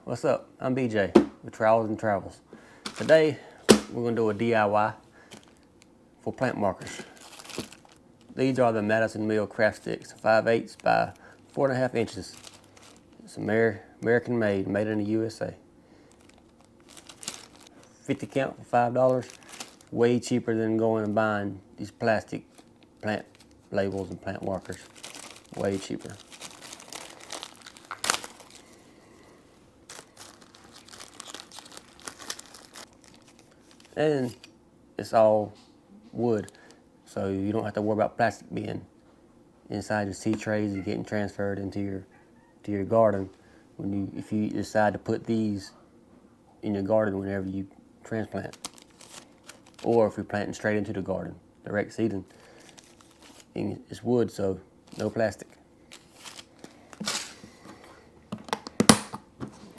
What's up? I'm BJ with Travels and Travels. Today we're going to do a DIY for plant markers. These are the Madison Mill craft sticks, 5/8 by 4.5 inches. It's American made in the USA. 50 count for $5. Way cheaper than going and buying these plastic plant labels and plant markers. Way cheaper. And it's all wood, so you don't have to worry about plastic being inside your seed trays and getting transferred into your garden if you decide to put these in your garden whenever you transplant, or if you're planting straight into the garden, direct seeding. And it's wood, so no plastic.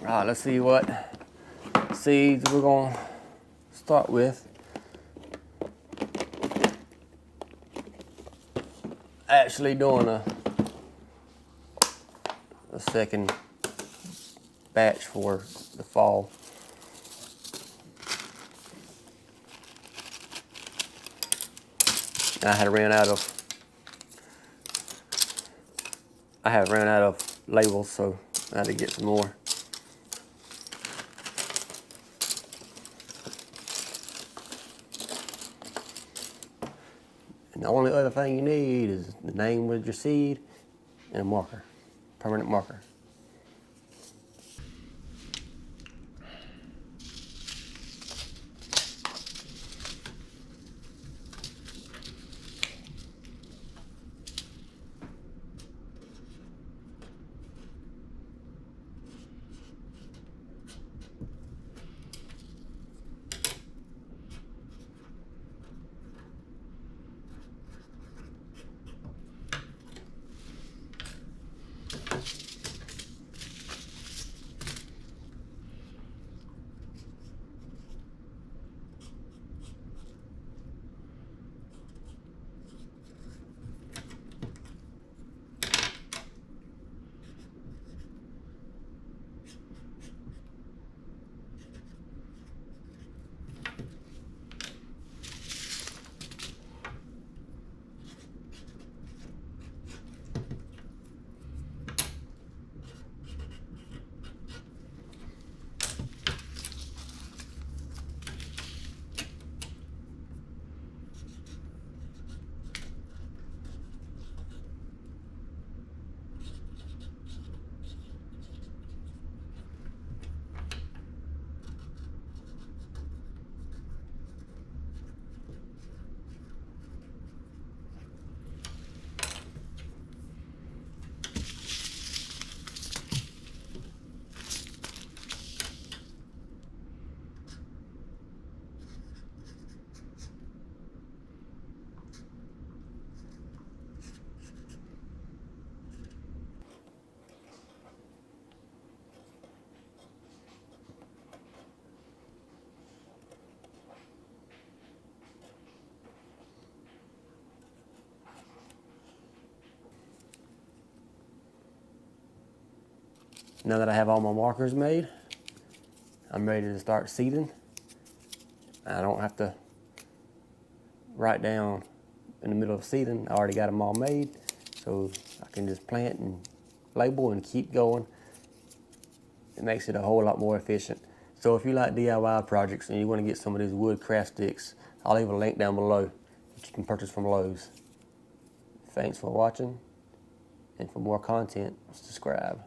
All right, let's see what seeds we're gonna start with. Actually doing a second batch for the fall. I have ran out of labels, so I had to get some more. And the only other thing you need is the name with your seed and a marker, permanent marker. Now that I have all my markers made, I'm ready to start seeding. I don't have to write down in the middle of seeding. I already got them all made, so I can just plant and label and keep going. It makes it a whole lot more efficient. So if you like DIY projects and you want to get some of these wood craft sticks, I'll leave a link down below that you can purchase from Lowe's. Thanks for watching, and for more content, subscribe.